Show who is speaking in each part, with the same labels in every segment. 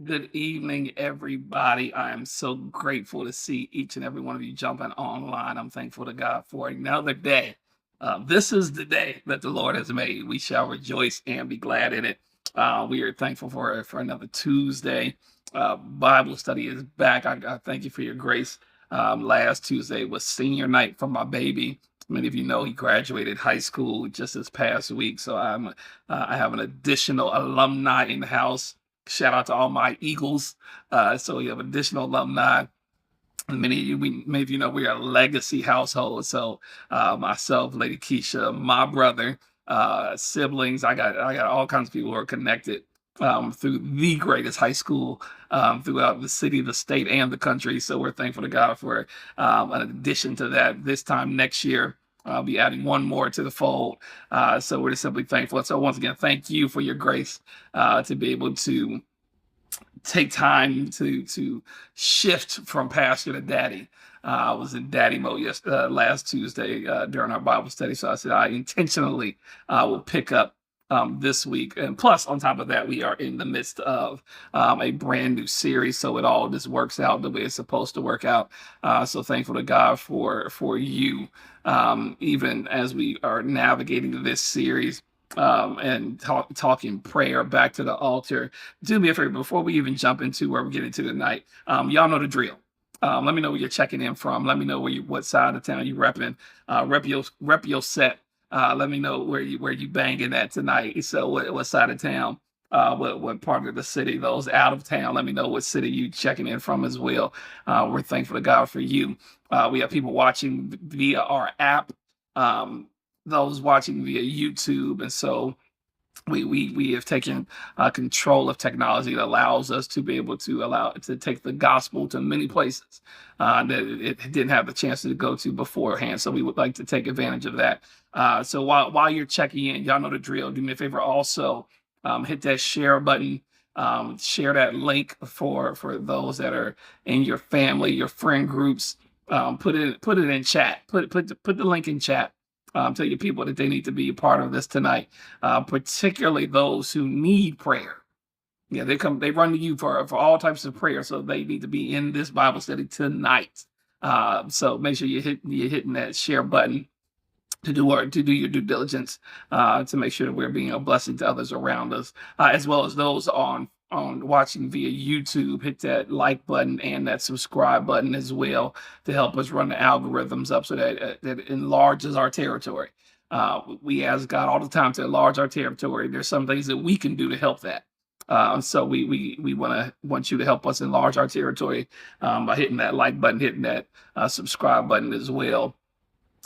Speaker 1: Good evening, everybody. I am so grateful to see each and every one of you jumping online. I'm thankful to God for another day. This is the day that the Lord has made. We shall rejoice and be glad in it. We are thankful for another Tuesday. Bible study is back. I thank you for your grace. Last Tuesday was senior night for my baby. Many of you know he graduated high school just this past week, so I have an additional alumni in the house. Shout out to all my Eagles. So we have additional alumni. Many of you know we are a legacy household. So myself, Lady Keisha, my brother, siblings. I got all kinds of people who are connected through the greatest high school throughout the city, the state, and the country. So we're thankful to God for an addition to that. This time next year, I'll be adding one more to the fold. So we're just simply thankful. So once again, thank you for your grace to be able to take time to shift from pastor to daddy. I was in daddy mode last Tuesday during our Bible study, so I said I intentionally will pick up this week. And plus, on top of that, we are in the midst of a brand new series, so it all just works out the way it's supposed to work out. So thankful to God for you, even as we are navigating this series and talking prayer back to the altar. Do me a favor before we even jump into where we're getting to tonight. Y'all know the drill. Let me know where you're checking in from. Let me know what side of town you repping. Rep your set. Let me know where you banging at tonight. So what side of town? What part of the city? Those out of town. Let me know what city you checking in from as well. We're thankful to God for you. We have people watching via our app. Those watching via YouTube, and so we have taken control of technology that allows us to be able to take the gospel to many places that it didn't have the chance to go to beforehand. So we would like to take advantage of that. So while you're checking in, y'all know the drill. Do me a favor, also hit that share button. Share that link for those that are in your family, your friend groups. Put it in chat. Put the link in chat. Tell your people that they need to be a part of this tonight, particularly those who need prayer. Yeah, they run to you for all types of prayer, so they need to be in this Bible study tonight. So make sure you're hitting that share button to do your due diligence to make sure that we're being a blessing to others around us, as well as those on watching via YouTube. Hit that like button and that subscribe button as well to help us run the algorithms up so that that enlarges our territory. We ask God all the time to enlarge our territory. There's some things that we can do to help that. So we want you to help us enlarge our territory by hitting that like button, hitting that subscribe button as well.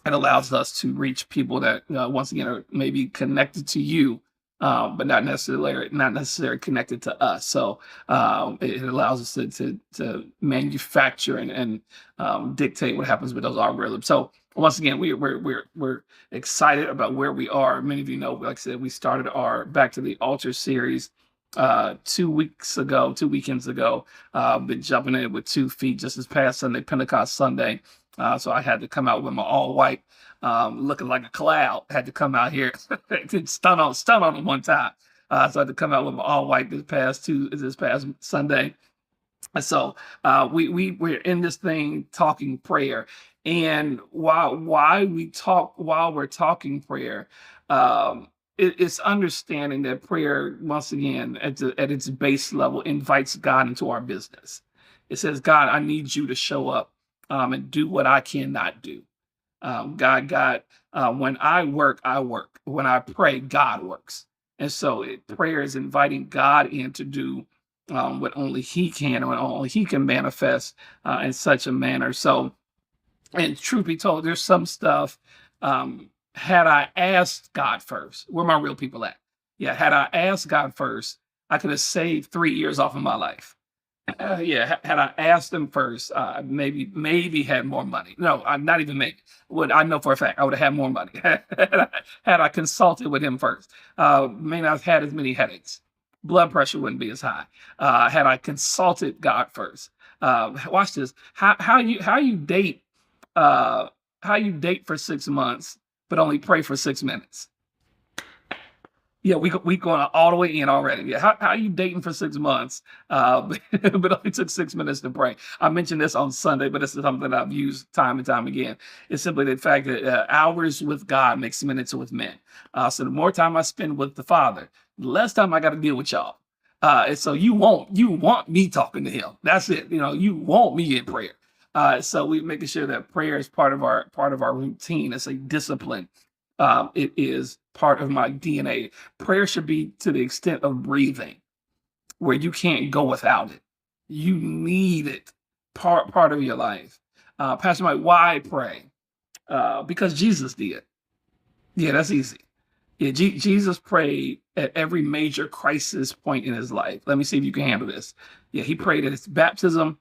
Speaker 1: It allows us to reach people that once again are maybe connected to you, but not necessarily connected to us. So it allows us to manufacture and dictate what happens with those algorithms. So once again, we're excited about where we are. Many of you know, like I said, we started our Back to the Altar series 2 weekends ago. Been jumping in with 2 feet just this past Sunday, Pentecost Sunday. So I had to come out with my all white, looking like a cloud. Had to come out here, stun on them one time. So I had to come out with my all white this past Sunday. And so we're in this thing talking prayer, and while we're talking prayer, it's understanding that prayer, once again, at its base level, invites God into our business. It says, God, I need you to show up and do what I cannot do. God, when I work, I work. When I pray, God works. And so prayer is inviting God in to do what only He can, and what only He can manifest in such a manner. So, and truth be told, there's some stuff. Had I asked God first, where my real people at? Yeah, had I asked God first, I could have saved 3 years off of my life. Yeah, had I asked him first, maybe had more money. No, I'm not even maybe. What I know for a fact, I would have had more money had I consulted with him first. May not have had as many headaches. Blood pressure wouldn't be as high. Had I consulted God first. Watch this. How you date how you date for 6 months but only pray for 6 minutes. Yeah, we going all the way in already. Yeah, how you dating for 6 months? But only took 6 minutes to pray. I mentioned this on Sunday, but this is something that I've used time and time again. It's simply the fact that hours with God makes minutes with men. So the more time I spend with the Father, the less time I got to deal with y'all. And so you want me talking to Him. That's it. You want me in prayer. So we making sure that prayer is part of our routine. It's a discipline. It is part of my DNA. Prayer should be to the extent of breathing, where you can't go without it. You need it, part of your life. Pastor Mike, why pray? Because Jesus did. Yeah, that's easy. Yeah, Jesus prayed at every major crisis point in his life. Let me see if you can handle this. Yeah, he prayed at his baptism.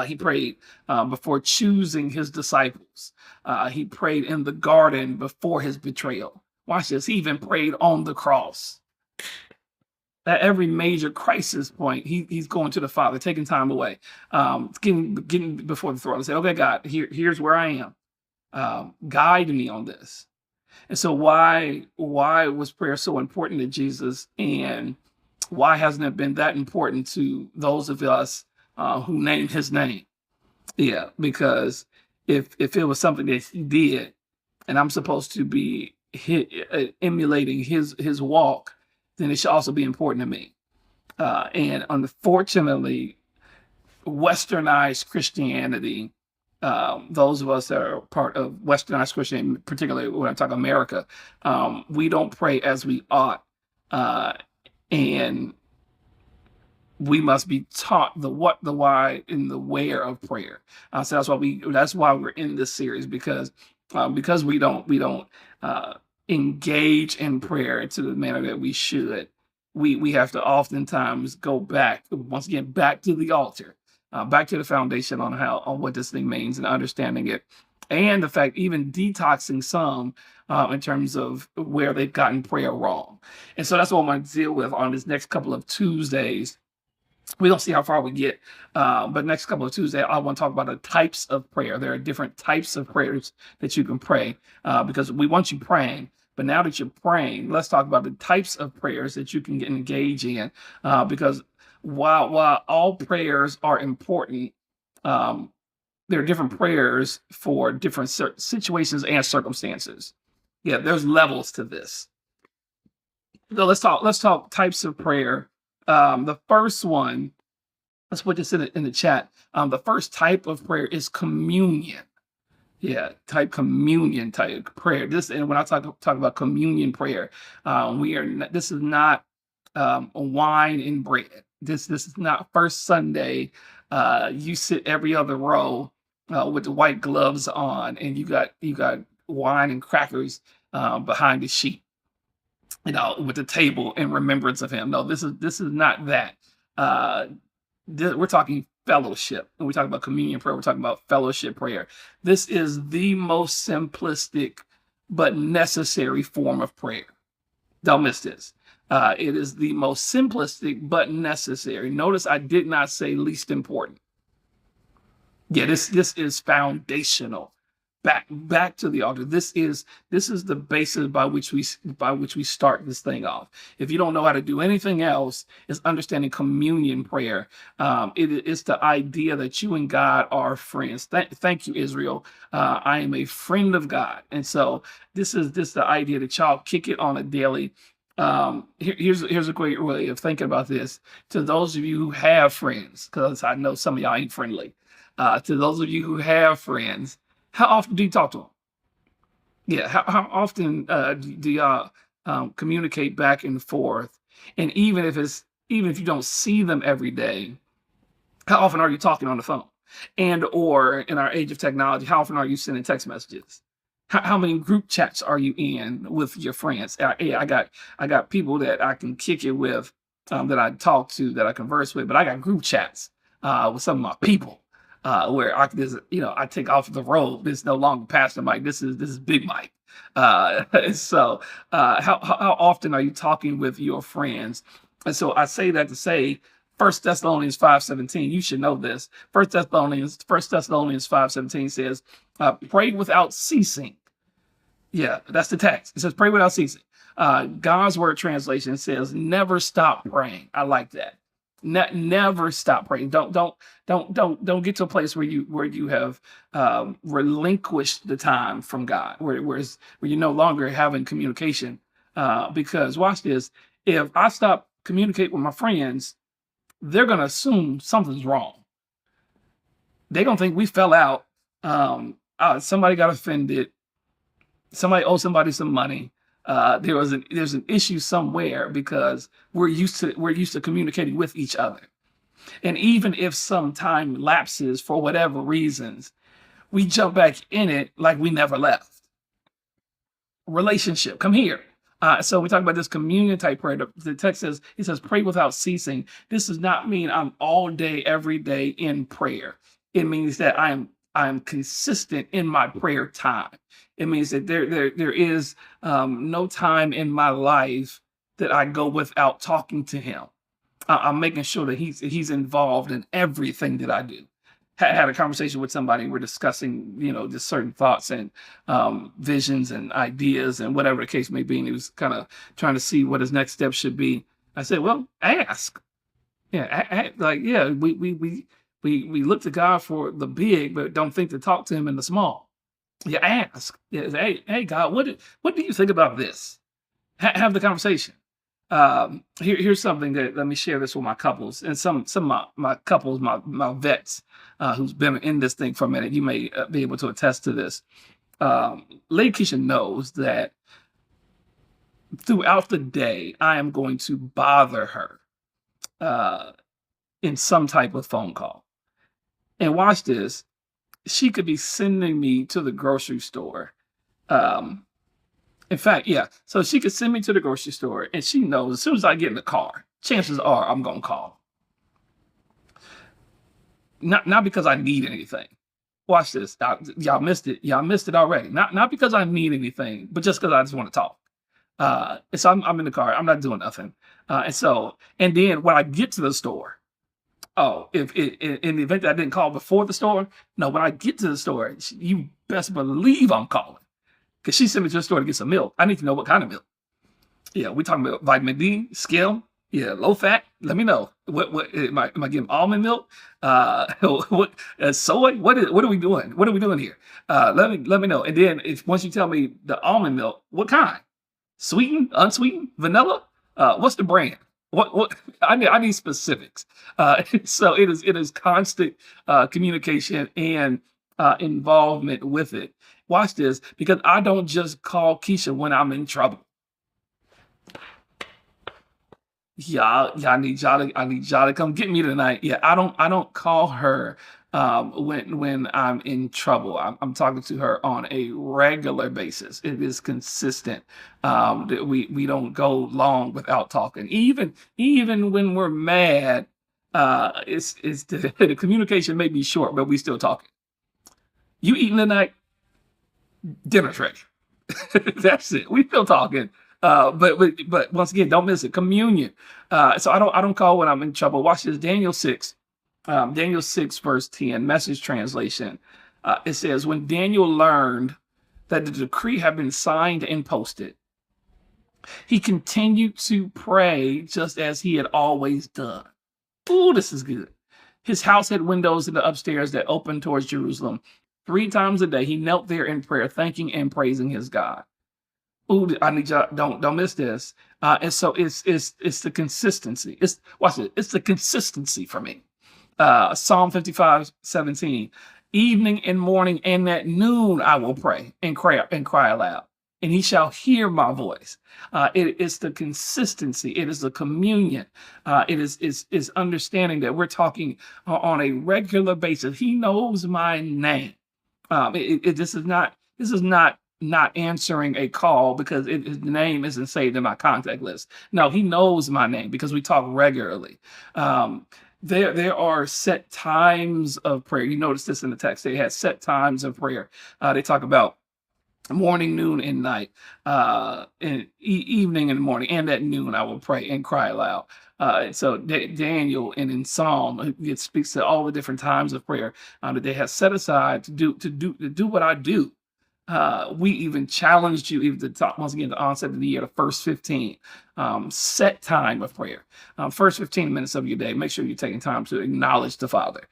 Speaker 1: He prayed before choosing his disciples. He prayed in the garden before his betrayal. Watch this. He even prayed on the cross. At every major crisis point, he's going to the Father, taking time away, getting before the throne and say, "Okay, God, here's where I am. Guide me on this." And so, why was prayer so important to Jesus, and why hasn't it been that important to those of us who named His name? Yeah, because if it was something that He did, and I'm supposed to be emulating His walk, then it should also be important to me. And unfortunately, Westernized Christianity, those of us that are part of Westernized Christianity, particularly when I talk America, we don't pray as we ought, and we must be taught the what, the why, and the where of prayer. So that's why we're in this series, because we don't engage in prayer to the manner that we should. We have to oftentimes go back once again, back to the altar, back to the foundation on what this thing means and understanding it, and the fact even detoxing some in terms of where they've gotten prayer wrong. And so that's what I'm going to deal with on this next couple of Tuesdays. We don't see how far we get, but next couple of Tuesdays, I want to talk about the types of prayer. There are different types of prayers that you can pray, because we want you praying. But now that you're praying, let's talk about the types of prayers that you can engage in, because while all prayers are important, there are different prayers for different situations and circumstances. Yeah, there's levels to this. So let's talk types of prayer. The first one, let's put this in the chat. The first type of prayer is communion. Yeah, communion type prayer. And when I talk about communion prayer, this is not wine and bread. This is not first Sunday. You sit every other row with the white gloves on, and you got wine and crackers behind the sheet, with the table in remembrance of Him. No, this is not that. We're talking fellowship. When we talk about communion prayer, we're talking about fellowship prayer. This is the most simplistic but necessary form of prayer. Don't miss this. It is the most simplistic but necessary. Notice I did not say least important. Yeah, this is foundational. Back to the altar. This is the basis by which we start this thing off. If you don't know how to do anything else, it's understanding communion prayer. It's the idea that you and God are friends. Thank you, Israel. I am a friend of God, and so this is the idea that y'all kick it on a daily. Here's a great way of thinking about this. To those of you who have friends, because I know some of y'all ain't friendly. To those of you who have friends, how often do you talk to them? Yeah, how often do y'all communicate back and forth? And even if you don't see them every day, how often are you talking on the phone? And or in our age of technology, how often are you sending text messages? How many group chats are you in with your friends? I got people that I can kick it with, that I talk to, that I converse with, but I got group chats with some of my people. Where I take off the robe. It's no longer Pastor Mike. This is Big Mike. So how often are you talking with your friends? And so I say that to say, 1 Thessalonians 5:17. You should know this. 1 Thessalonians 5:17 says, "Pray without ceasing." Yeah, that's the text. It says, "Pray without ceasing." God's word translation says, "Never stop praying." I like that. Never stop praying. Don't get to a place where you have relinquished the time from God, where you're no longer having communication. Because watch this: if I stop communicate with my friends, they're gonna assume something's wrong. They're gonna think we fell out. Somebody got offended. Somebody owed somebody some money. There's an issue somewhere because we're used to communicating with each other. And even if some time lapses for whatever reasons, we jump back in it like we never left. Relationship, come here. So we talk about this communion type prayer. The text says, it says, pray without ceasing. This does not mean I'm all day, every day in prayer. It means that I'm consistent in my prayer time. It means that there is no time in my life that I go without talking to him. I'm making sure that he's involved in everything that I do. Had a conversation with somebody, and we're discussing, just certain thoughts and visions and ideas and whatever the case may be. And he was kind of trying to see what his next step should be. I said, well, ask. Yeah, we look to God for the big, but don't think to talk to him in the small. You ask. Yeah, hey, God, what do you think about this? Have the conversation. Here's something that, let me share this with my couples and some of my couples, my vets, who's been in this thing for a minute. You may be able to attest to this. Lady Keisha knows that throughout the day, I am going to bother her in some type of phone call. And watch this. She could be sending me to the grocery store. In fact, yeah. So she could send me to the grocery store, and she knows as soon as I get in the car, chances are I'm going to call. Not because I need anything. Watch this. Y'all missed it. Y'all missed it already. Not because I need anything, but just because I just want to talk. And so I'm in the car. I'm not doing nothing. And then when I get to the store, if in the event that I didn't call before the store, no, when I get to the store, you best believe I'm calling. Because she sent me to the store to get some milk. I need to know what kind of milk. Yeah, we talking about vitamin D, skim, low fat. Let me know. What am I getting almond milk? Soy? What are we doing? What are we doing here? Let me know. And then once you tell me the almond milk, what kind? Sweetened, unsweetened, vanilla? What's the brand? What I need specifics. So it is constant communication and involvement with it. Watch this, because I don't just call Keisha when I'm in trouble. I need y'all to come get me tonight. Yeah, I don't call her when I'm in trouble. I'm talking to her on a regular basis. It is consistent. That we don't go long without talking. Even when we're mad, it's the communication may be short, but we still talking. You eating tonight? Dinner's ready. That's it. We still talking. But once again, don't miss it. Communion. So I don't call when I'm in trouble. Watch this. Daniel 6, verse 10, Message translation. It says, when Daniel learned that the decree had been signed and posted, he continued to pray just as he had always done. Ooh, this is good. His house had windows in the upstairs that opened towards Jerusalem. 3 times a day, he knelt there in prayer, thanking and praising his God. Ooh, I need y'all, don't miss this. And so it's the consistency. Watch it. It's the consistency for me. Psalm 55:17. Evening and morning and at noon I will pray and cry aloud, and he shall hear my voice. It's the consistency. It is the communion. It is understanding that we're talking on a regular basis. He knows my name. This is not answering a call because his name isn't saved in my contact list. No, he knows my name because we talk regularly. There are set times of prayer. You notice this in the text. They had set times of prayer. They talk about morning, noon, and night, and evening and morning, and at noon I will pray and cry aloud. So Daniel, and in Psalm, it speaks to all the different times of prayer that they have set aside to do what I do. We even challenged you even to talk once again the onset of the year, the first 15 set time of prayer. First 15 minutes of your day, make sure you're taking time to acknowledge the Father.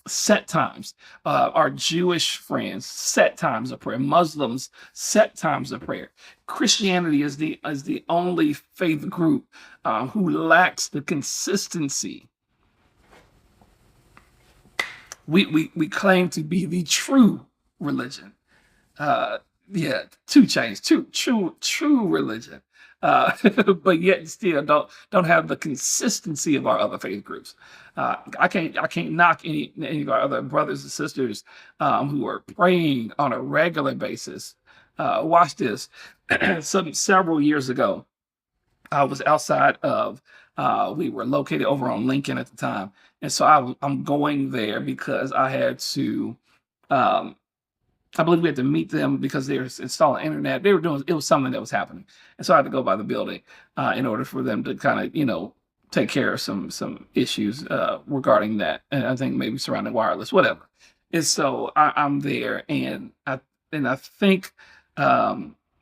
Speaker 1: Set times. Our Jewish friends, set times of prayer. Muslims, set times of prayer. Christianity is the only faith group who lacks the consistency. We claim to be the true religion. Yeah, two chains, true religion. But yet still don't have the consistency of our other faith groups. I can't knock any of our other brothers and sisters who are praying on a regular basis. Watch this. Several years ago, I was outside of. We were located over on Lincoln at the time, and so I'm going there because I had to. I believe we had to meet them because they were installing internet. They were doing, it was something that was happening. And so I had to go by the building in order for them to kind of, take care of some issues regarding that. And I think maybe surrounding wireless, whatever. And so I'm there and I think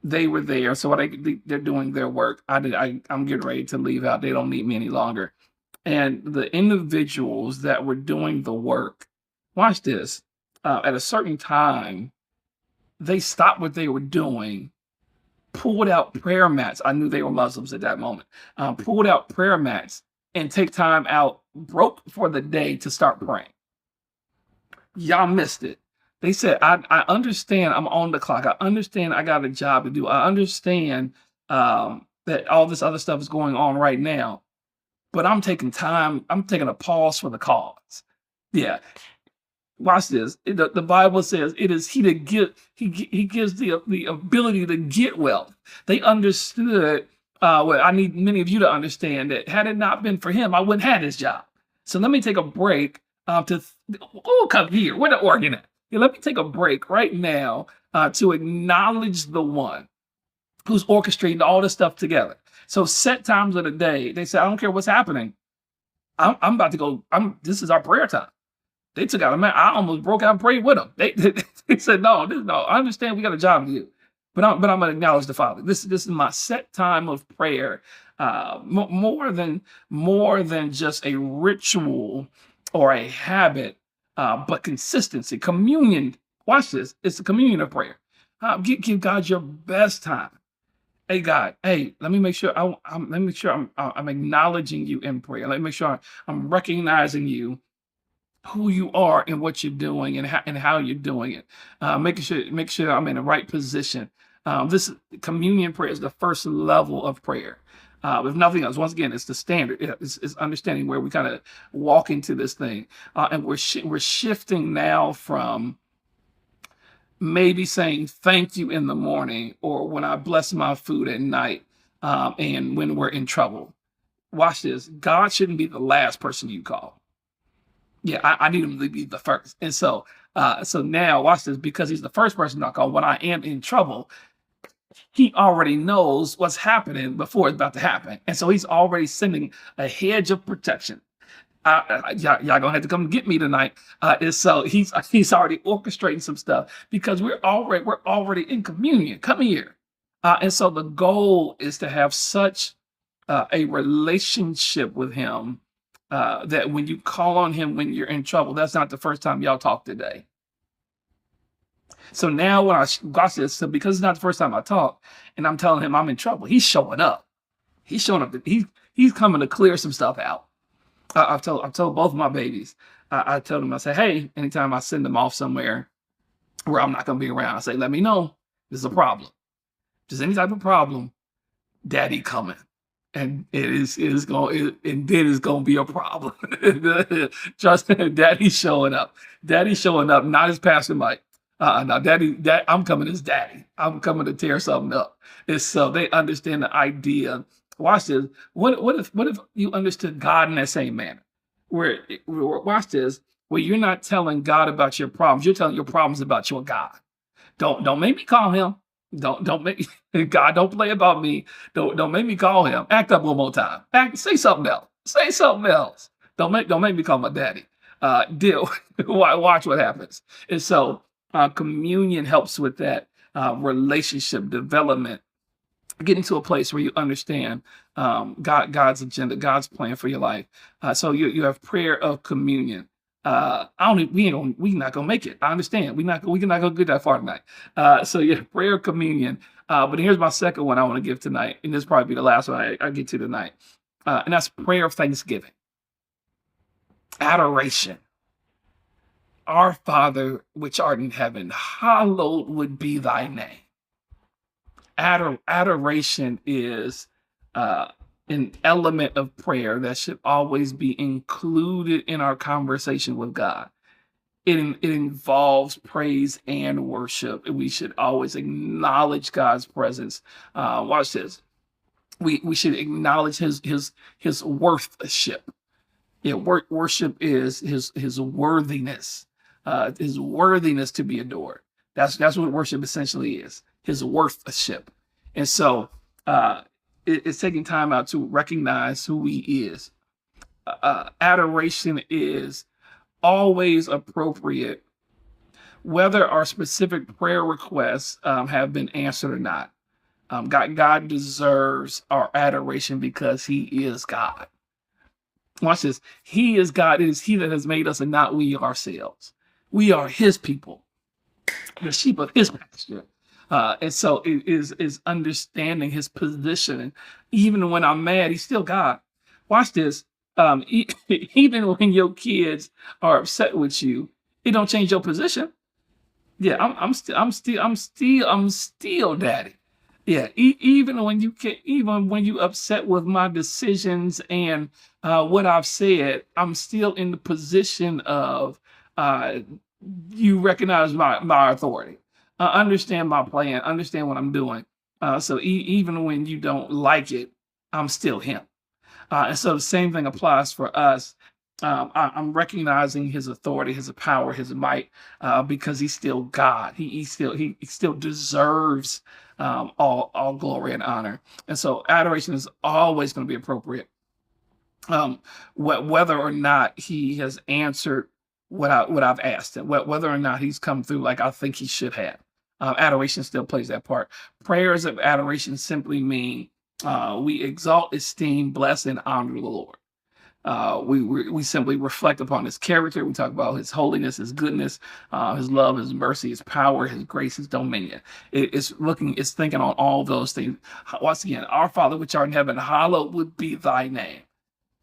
Speaker 1: they were there. So they're doing their work. I'm getting ready to leave out. They don't need me any longer. And the individuals that were doing the work, watch this, at a certain time, they stopped what they were doing, pulled out prayer mats. I knew they were Muslims at that moment. Pulled out prayer mats and take time out, broke for the day to start praying. Y'all missed it. They said, I understand I'm on the clock. I understand I got a job to do. I understand that all this other stuff is going on right now, but I'm taking time. I'm taking a pause for the cause. Yeah. Watch this. The Bible says it is he that he gives the ability to get wealth. They understood what I need many of you to understand, that had it not been for him, I wouldn't have this job. So let me take a break come here. Where the organ at? Yeah, let me take a break right now to acknowledge the one who's orchestrating all this stuff together. So set times of the day, they say, I don't care what's happening. I'm about to go. This is our prayer time. They took out a man. I almost broke out and prayed with them. They said, no, I understand we got a job to do, but I'm going to acknowledge the Father. This is my set time of prayer, more than just a ritual or a habit, but consistency. Communion. Watch this. It's a communion of prayer. Give God your best time. Hey God, let me make sure I'm acknowledging you in prayer. Let me make sure I'm recognizing you, who you are and what you're doing and how you're doing it. Make sure I'm in the right position. This communion prayer is the first level of prayer. If nothing else, once again, it's the standard. It's understanding where we kind of walk into this thing, and we're shifting now from maybe saying thank you in the morning or when I bless my food at night, and when we're in trouble. Watch this. God shouldn't be the last person you call. Yeah, I need him to be the first. And so now watch this, because he's the first person I call when I am in trouble. He already knows what's happening before it's about to happen. And so he's already sending a hedge of protection. Y'all gonna have to come get me tonight. And so he's already orchestrating some stuff because we're already in communion. Come here. And so the goal is to have such a relationship with him that when you call on him when you're in trouble, that's not the first time y'all talk today. So now when I watch this, so because it's not the first time I talk, and I'm telling him I'm in trouble, he's showing up. He's showing up. He's coming to clear some stuff out. I've told both of my babies. I told them, I say, hey, anytime I send them off somewhere where I'm not going to be around, I say, let me know. There's a problem. Just any type of problem, Daddy coming. And it is going to be a problem. Trust me, Daddy's showing up. Daddy's showing up, not as Pastor Mike. Now, I'm coming as Daddy. I'm coming to tear something up. And so they understand the idea. Watch this. What if you understood God in that same manner? Where watch this. Where you're not telling God about your problems. You're telling your problems about your God. Don't make me call him. Don't make God, don't play about me. Don't make me call him. Act up one more time. Say something else. Say something else. Don't make me call my daddy. Deal. Watch what happens. And so Communion helps with that relationship development, getting to a place where you understand God's agenda, God's plan for your life. So you have prayer of communion. I don't. We not gonna make it. I understand. We not gonna get that far tonight. So yeah, prayer of communion. But here's my second one I want to give tonight, and this probably be the last one I get to tonight. And that's prayer of thanksgiving, adoration. Our Father which art in heaven, hallowed would be thy name. Adoration is an element of prayer that should always be included in our conversation with God. It involves praise and worship. We should always acknowledge God's presence. Watch this. We should acknowledge his worthship. Yeah, worship is his worthiness, his worthiness to be adored. That's what worship essentially is, his worthship. And so it's taking time out to recognize who he is. Adoration is always appropriate, whether our specific prayer requests have been answered or not. God deserves our adoration because he is God. Watch this. He is God. It is he that has made us and not we ourselves. We are his people, the sheep of his pasture. And so it is understanding his position. And even when I'm mad, he's still God. Watch this. Even when your kids are upset with you, it don't change your position. Yeah, I'm still daddy. Yeah, even when you upset with my decisions and what I've said, I'm still in the position of you recognize my authority, understand my plan, understand what I'm doing. So even when you don't like it, I'm still him. And so the same thing applies for us. I'm recognizing his authority, his power, his might, because he's still God. He still deserves all glory and honor. And so adoration is always going to be appropriate, whether or not he has answered what I've asked him, whether or not he's come through like I think he should have. Adoration still plays that part. Prayers of adoration simply mean we exalt, esteem, bless, and honor the Lord. We simply reflect upon his character. We talk about his holiness, his goodness, his love, his mercy, his power, his grace, his dominion. It's thinking on all those things. Once again, our Father which art in heaven, hallowed would be thy name.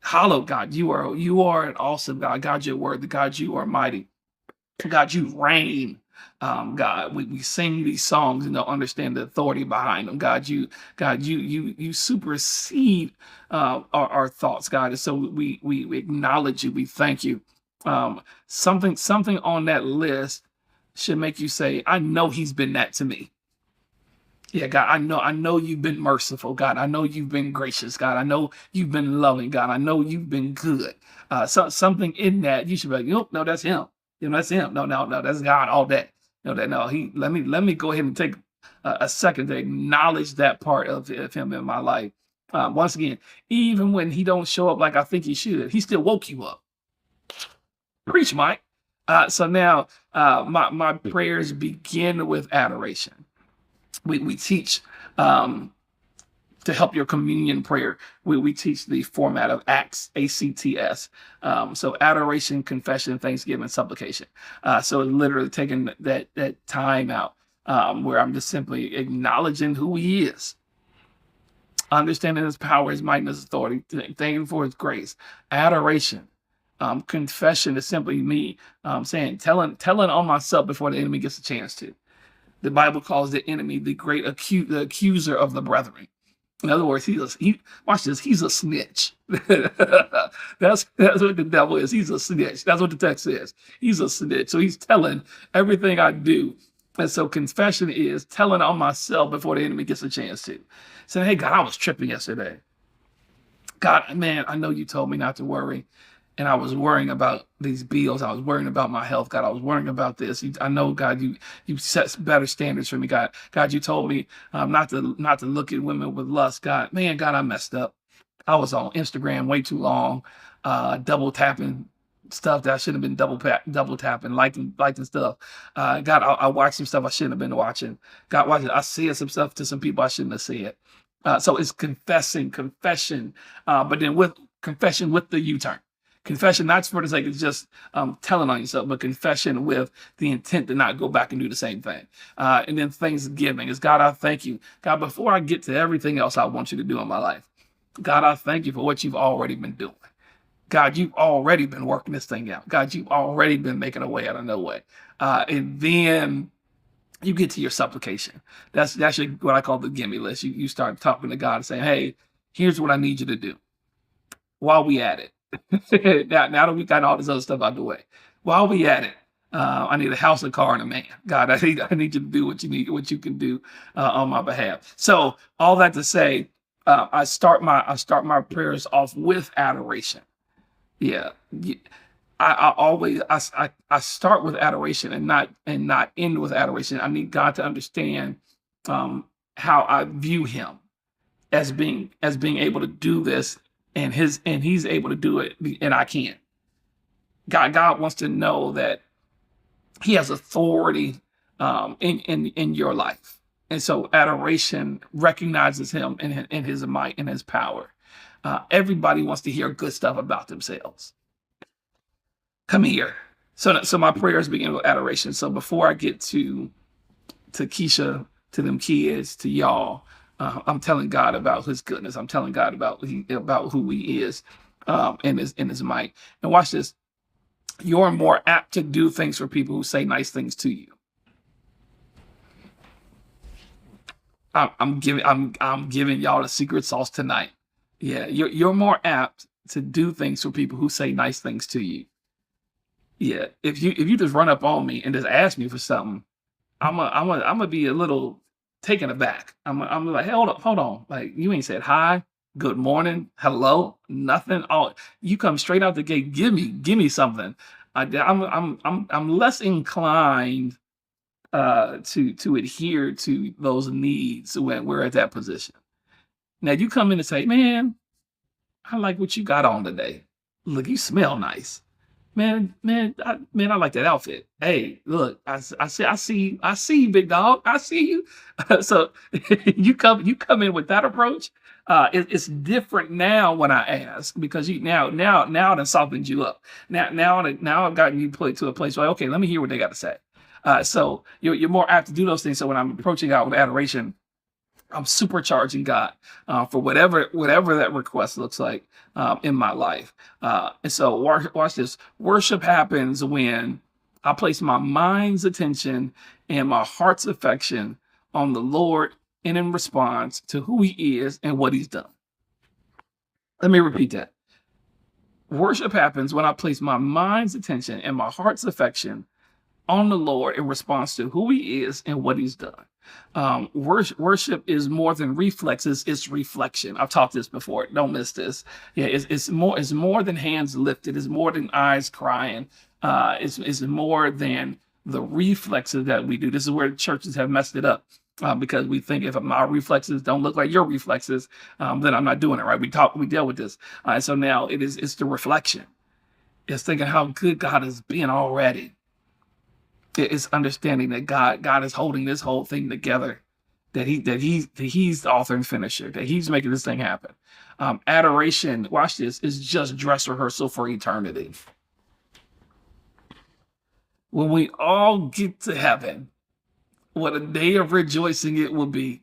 Speaker 1: Hallowed, God, you are an awesome God. God, you're worthy. God, you are mighty. God, you reign. God, we sing these songs and don't understand the authority behind them. God, you supersede our thoughts, God. And so we acknowledge you. We thank you. Something on that list should make you say, I know he's been that to me. Yeah, God, I know you've been merciful, God. I know you've been gracious, God. I know you've been loving, God. I know you've been good. Something in that you should be like, nope, no, that's him. That's him. No, that's God all day. Let me go ahead and take a second to acknowledge that part of him in my life. Once again, even when he don't show up like I think he should, he still woke you up. Preach, Mike. So now my prayers begin with adoration. We teach to help your communion prayer. We teach the format of ACTS, ACTS. So adoration, confession, thanksgiving, supplication. So it's literally taking that time out where I'm just simply acknowledging who he is, understanding his power, his might, and his authority, thanking him for his grace. Adoration. Confession is simply me saying, telling on myself before the enemy gets a chance to. The Bible calls the enemy the the accuser of the brethren. In other words, watch this, he's a snitch. That's what the devil is. He's a snitch. That's what the text says. He's a snitch. So he's telling everything I do. And so confession is telling on myself before the enemy gets a chance to. Saying, hey, God, I was tripping yesterday. God, man, I know you told me not to worry. And I was worrying about these bills. I was worrying about my health, God. I was worrying about this. I know, God, you set better standards for me, God. God, you told me not to look at women with lust, God. Man, God, I messed up. I was on Instagram way too long, double tapping stuff that I shouldn't have been double tapping, liking stuff. God, I watched some stuff I shouldn't have been watching. God, watching. I said some stuff to some people I shouldn't have said. So it's confession, but then with confession with the U-turn. Confession, not for the sake of just telling on yourself, but confession with the intent to not go back and do the same thing. And then thanksgiving is, God, I thank you. God, before I get to everything else I want you to do in my life, God, I thank you for what you've already been doing. God, you've already been working this thing out. God, you've already been making a way out of no way. And then you get to your supplication. That's what I call the gimme list. You start talking to God and saying, hey, here's what I need you to do while we at it. now that we got all this other stuff out of the way, while we at it, I need a house, a car, and a man. God, I need you to do what you need, what you can do on my behalf. So all that to say, I start my prayers off with adoration. Yeah, I always start with adoration and not end with adoration. I need God to understand how I view Him as being able to do this, and He's able to do it, and I can't. God wants to know that He has authority in your life, and so adoration recognizes Him in His might and His power. Everybody wants to hear good stuff about themselves. Come here. So my prayers begin with adoration. So before I get to Keisha, to them kids, to y'all, I'm telling God about His goodness. I'm telling God about who He is, in His might. And watch this. You're more apt to do things for people who say nice things to you. I'm giving y'all the secret sauce tonight. Yeah, you're more apt to do things for people who say nice things to you. Yeah, if you just run up on me and just ask me for something, I'm gonna be a little taken aback. I'm like, hey, hold on, like you ain't said hi, good morning, hello, nothing. Oh, you come straight out the gate. Give me something. I'm less inclined to adhere to those needs when we're at that position. Now you come in and say, man, I like what you got on today. Look, you smell nice. Man, I like that outfit. Hey, look, I see you, big dog. I see you. So you come in with that approach. It's different now when I ask, because you now it softened you up. Now I've gotten you put to a place where, okay, let me hear what they got to say. So you're more apt to do those things. So when I'm approaching God with adoration, I'm supercharging God for whatever that request looks like in my life. And so watch this. Worship happens when I place my mind's attention and my heart's affection on the Lord, and in response to who He is and what He's done. Let me repeat that. Worship happens when I place my mind's attention and my heart's affection on the Lord in response to who He is and what He's done. Worship is more than reflexes; it's reflection. I've taught this before. Don't miss this. Yeah, it's more than hands lifted. It's more than eyes crying. It's more than the reflexes that we do. This is where churches have messed it up. Because we think if my reflexes don't look like your reflexes, then I'm not doing it right. We dealt with this, and so now it's the reflection. It's thinking how good God has been already. It's understanding that God is holding this whole thing together, that he's the author and finisher, that He's making this thing happen. Adoration, watch this, is just dress rehearsal for eternity. When we all get to heaven, what a day of rejoicing it will be.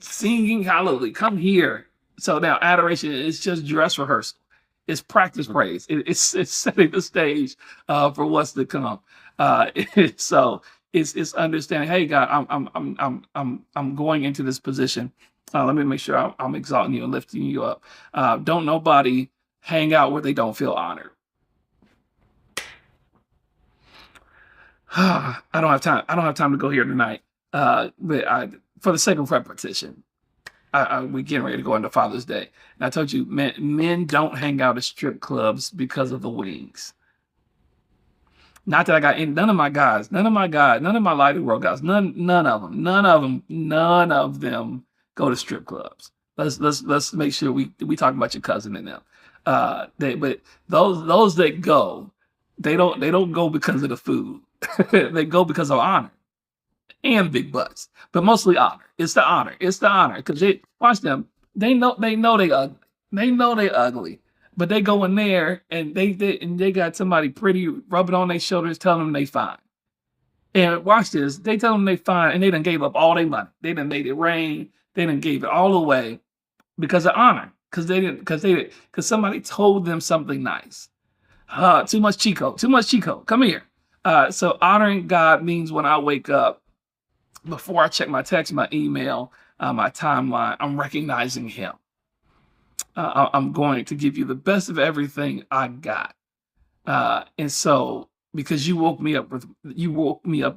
Speaker 1: Singing hallelujah, come here. So now adoration is just dress rehearsal. It's practice praise. It's setting the stage for what's to come. So it's understanding. Hey God, I'm going into this position. Let me make sure I'm exalting you and lifting you up. Don't nobody hang out where they don't feel honored. I don't have time. I don't have time to go here tonight. But for the sake of repetition, we're getting ready to go into Father's Day. And I told you, men don't hang out at strip clubs because of the wings. Not that I got none of my guys, none of my light world guys, none of them go to strip clubs. Let's make sure we talk about your cousin and them. But those that go, they don't go because of the food. They go because of honor and big butts, but mostly honor. It's the honor. It's the honor because they watch them. They know they ugly. They know they ugly, but they go in there and they got somebody pretty rubbing on their shoulders, telling them they fine. And watch this. They tell them they fine, and they done gave up all their money. They done made it rain. They done gave it all away because of honor. Because somebody told them something nice. Too much Chico. Too much Chico. Come here. So honoring God means when I wake up, before I check my text, my email, my timeline, I'm recognizing Him. I'm going to give you the best of everything I got. And so, because you woke me up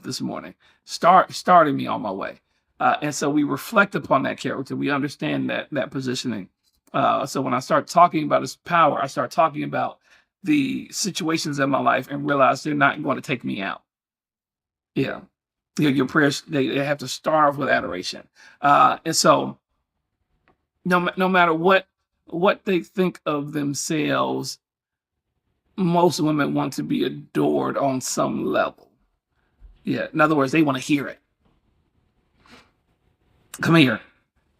Speaker 1: this morning, starting me on my way. And so we reflect upon that character. We understand that positioning. So when I start talking about His power, I start talking about the situations in my life and realize they're not going to take me out. Yeah. Your prayers, they have to start off with adoration. And so no matter what they think of themselves, most women want to be adored on some level. Yeah. In other words, they want to hear it. Come here.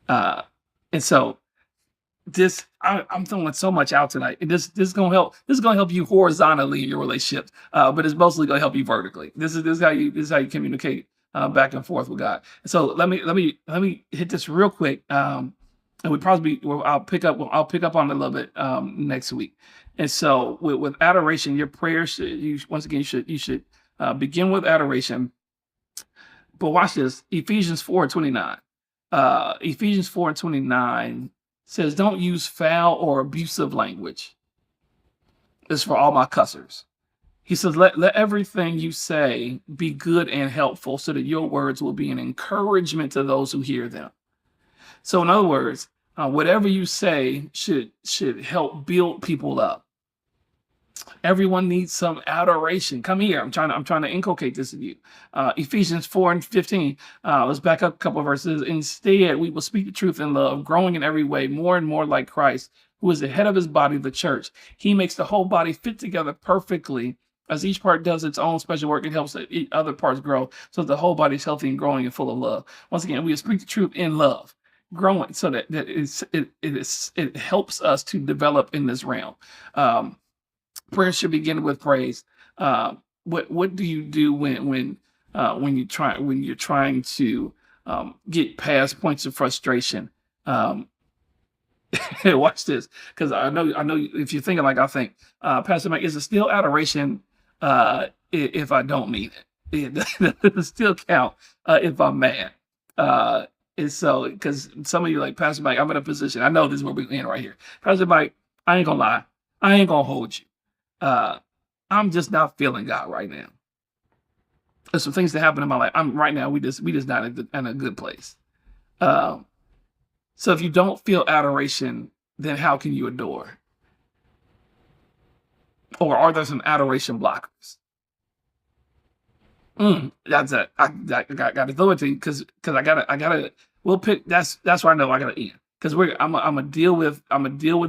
Speaker 1: And so I'm throwing so much out tonight. And this is gonna help. This is gonna help you horizontally in your relationships, but it's mostly gonna help you vertically. This is how you communicate back and forth with God. So let me hit this real quick. And I'll pick up on it a little bit next week. And so with adoration, your prayers you should begin with adoration. But watch this, Ephesians 4:29. Ephesians 4:29 says, "Don't use foul or abusive language." This is for all my cussers. He says, let everything you say be good and helpful so that your words will be an encouragement to those who hear them. So in other words, whatever you say should help build people up. Everyone needs some adoration. Come here. I'm trying to inculcate this in you. Ephesians 4:15. Let's back up a couple of verses. "Instead, we will speak the truth in love, growing in every way more and more like Christ, who is the head of His body, the church. He makes the whole body fit together perfectly. As each part does its own special work, it helps the other parts grow, so that the whole body is healthy and growing and full of love." Once again, we will speak the truth in love, growing so that it helps us to develop in this realm. Prayer should begin with praise. What do you do when you're trying to get past points of frustration? Watch this, because I know if you're thinking like I think, Pastor Mike, is it still adoration if I don't mean it? It does still count if I'm mad. And so, because some of you like, Pastor Mike, I'm in a position. I know this is where we're in right here. Pastor Mike, I ain't gonna lie. I ain't gonna hold you. I'm just not feeling God right now. There's some things that happen in my life. Right now. We just not in a good place. So if you don't feel adoration, then how can you adore? Or are there some adoration blockers? That's it. I got to throw it to you because I gotta. We'll pick. That's where I know I gotta end, because I'm gonna deal with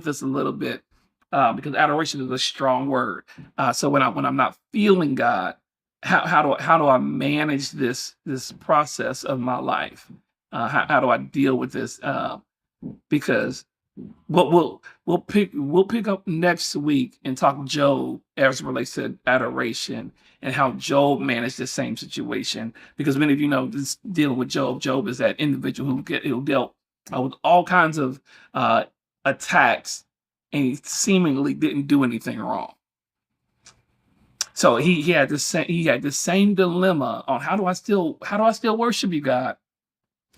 Speaker 1: this a little bit. Because adoration is a strong word. So when I'm not feeling God, how do I manage this process of my life? How do I deal with this? Because we'll pick up next week and talk Job as it relates to adoration and how Job managed the same situation. Because many of you know this, dealing with Job. Job is that individual who dealt with all kinds of attacks, and he seemingly didn't do anything wrong. So he had the same dilemma on how do I still worship you, God?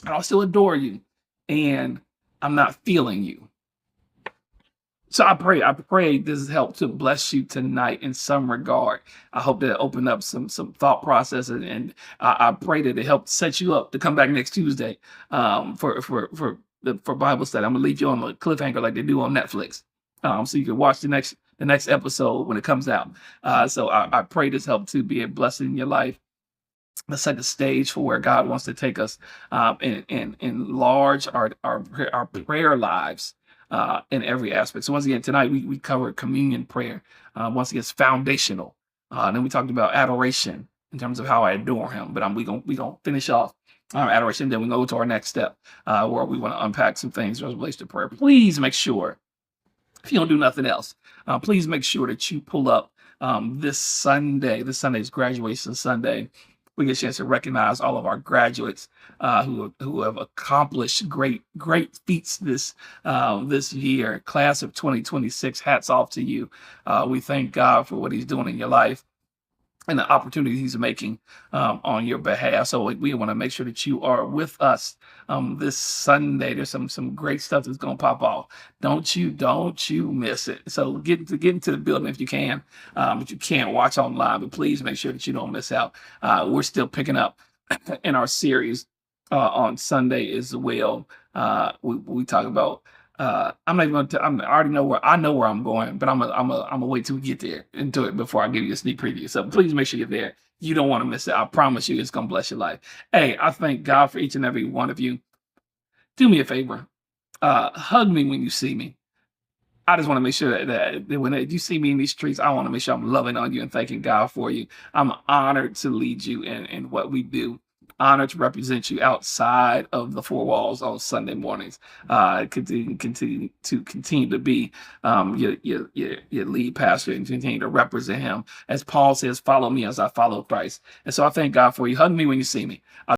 Speaker 1: How do I still adore you? And I'm not feeling you. So I pray this has helped to bless you tonight in some regard. I hope that it opened up some thought process, and I pray that it helped set you up to come back next Tuesday for Bible study. I'm gonna leave you on a cliffhanger like they do on Netflix. So you can watch the next episode when it comes out. So I pray this helped to be a blessing in your life. Let's set the stage for where God wants to take us, and enlarge our prayer lives in every aspect. So once again, tonight we covered communion prayer. Once again, it's foundational. Then we talked about adoration in terms of how I adore Him. But we gonna finish off our adoration. Then we go to our next step, where we want to unpack some things as it relates to prayer. Please make sure, if you don't do nothing else, please make sure that you pull up this Sunday. This Sunday is graduation Sunday. We get a chance to recognize all of our graduates who have accomplished great feats this year. Class of 2026, hats off to you. We thank God for what He's doing in your life and the opportunities He's making on your behalf. So we want to make sure that you are with us this Sunday. There's some great stuff that's going to pop off. Don't you miss it. So get into the building if you can, but you can't watch online. But please make sure that you don't miss out. We're still picking up in our series on Sunday as well. We talk about. I'm not even going to. I already know where I'm going, but I'm gonna wait till we get there into it before I give you a sneak preview. So please make sure you're there. You don't want to miss it. I promise you, it's gonna bless your life. Hey, I thank God for each and every one of you. Do me a favor, hug me when you see me. I just want to make sure that when you see me in these streets, I want to make sure I'm loving on you and thanking God for you. I'm honored to lead you in what we do. Honored to represent you outside of the four walls on Sunday mornings. Continue to be your lead pastor and continue to represent Him. As Paul says, follow me as I follow Christ. And so I thank God for you. Hug me when you see me.